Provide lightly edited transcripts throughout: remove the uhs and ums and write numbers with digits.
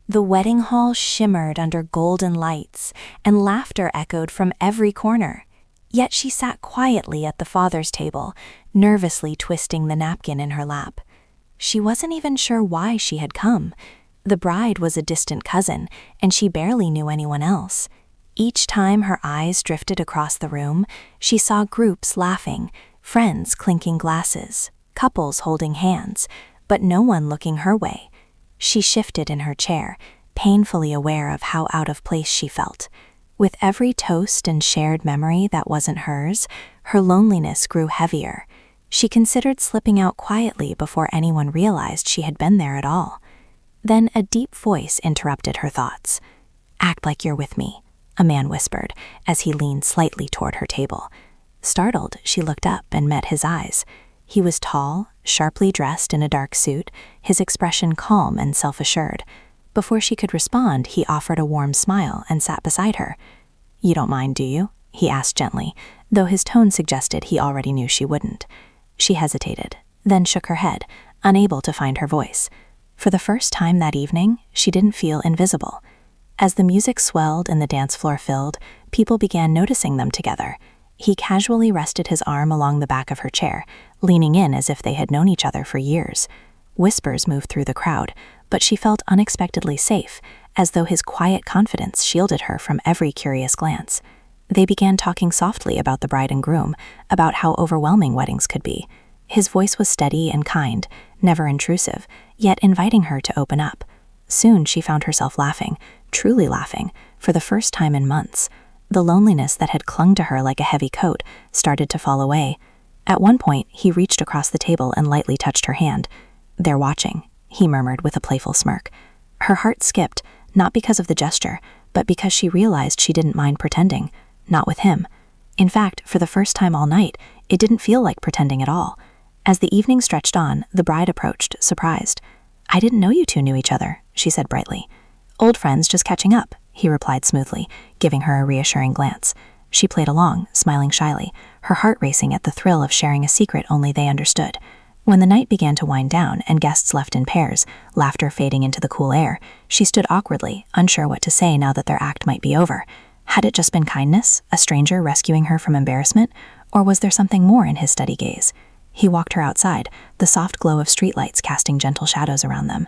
The wedding hall shimmered under golden lights, and laughter echoed from every corner. Yet she sat quietly at the father's table, nervously twisting the napkin in her lap. She wasn't even sure why she had come. The bride was a distant cousin, and she barely knew anyone else. Each time her eyes drifted across the room, she saw groups laughing, friends clinking glasses, couples holding hands, but no one looking her way. She shifted in her chair, painfully aware of how out of place she felt. With every toast and shared memory that wasn't hers, her loneliness grew heavier. She considered slipping out quietly before anyone realized she had been there at all. Then a deep voice interrupted her thoughts. "Act like you're with me," a man whispered as he leaned slightly toward her table. Startled, she looked up and met his eyes. He was tall, sharply dressed in a dark suit, his expression calm and self-assured. Before she could respond, he offered a warm smile and sat beside her. "You don't mind, do you?" he asked gently, though his tone suggested he already knew she wouldn't. She hesitated, then shook her head, unable to find her voice. For the first time that evening, she didn't feel invisible. As the music swelled and the dance floor filled, people began noticing them together. He casually rested his arm along the back of her chair, leaning in as if they had known each other for years. Whispers moved through the crowd, but she felt unexpectedly safe, as though his quiet confidence shielded her from every curious glance. They began talking softly about the bride and groom, about how overwhelming weddings could be. His voice was steady and kind, never intrusive, yet inviting her to open up. Soon she found herself laughing, truly laughing, for the first time in months. The loneliness that had clung to her like a heavy coat started to fall away. At one point, he reached across the table and lightly touched her hand. "They're watching," he murmured with a playful smirk. Her heart skipped, not because of the gesture, but because she realized she didn't mind pretending. Not with him. In fact, for the first time all night, it didn't feel like pretending at all. As the evening stretched on, the bride approached, surprised. "I didn't know you two knew each other," she said brightly. "Old friends just catching up," he replied smoothly, giving her a reassuring glance. She played along, smiling shyly, her heart racing at the thrill of sharing a secret only they understood. When the night began to wind down and guests left in pairs, laughter fading into the cool air, she stood awkwardly, unsure what to say now that their act might be over. Had it just been kindness, a stranger rescuing her from embarrassment, or was there something more in his steady gaze? He walked her outside, the soft glow of streetlights casting gentle shadows around them.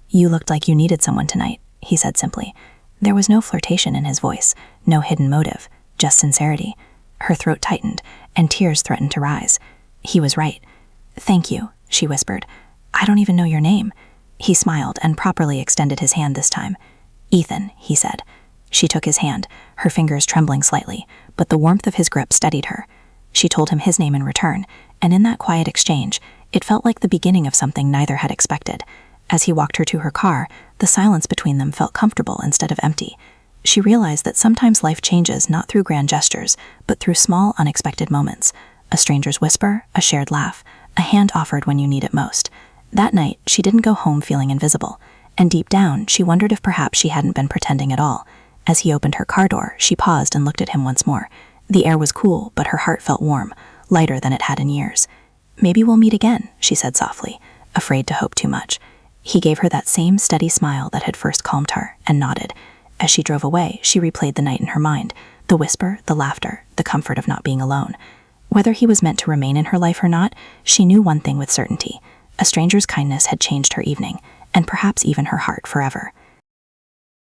"You looked like you needed someone tonight," he said simply. There was no flirtation in his voice, no hidden motive, just sincerity. Her throat tightened, and tears threatened to rise. He was right. "Thank you," she whispered. "I don't even know your name." He smiled and properly extended his hand this time. "Ethan," he said. She took his hand, her fingers trembling slightly, but the warmth of his grip steadied her. She told him his name in return, and in that quiet exchange, it felt like the beginning of something neither had expected. As he walked her to her car, the silence between them felt comfortable instead of empty. She realized that sometimes life changes not through grand gestures, but through small, unexpected moments. A stranger's whisper, a shared laugh, a hand offered when you need it most. That night, she didn't go home feeling invisible, and deep down, she wondered if perhaps she hadn't been pretending at all. As he opened her car door, she paused and looked at him once more. The air was cool, but her heart felt warm, lighter than it had in years. "Maybe we'll meet again," she said softly, afraid to hope too much. He gave her that same steady smile that had first calmed her, and nodded. As she drove away, she replayed the night in her mind, the whisper, the laughter, the comfort of not being alone. Whether he was meant to remain in her life or not, she knew one thing with certainty. A stranger's kindness had changed her evening, and perhaps even her heart forever.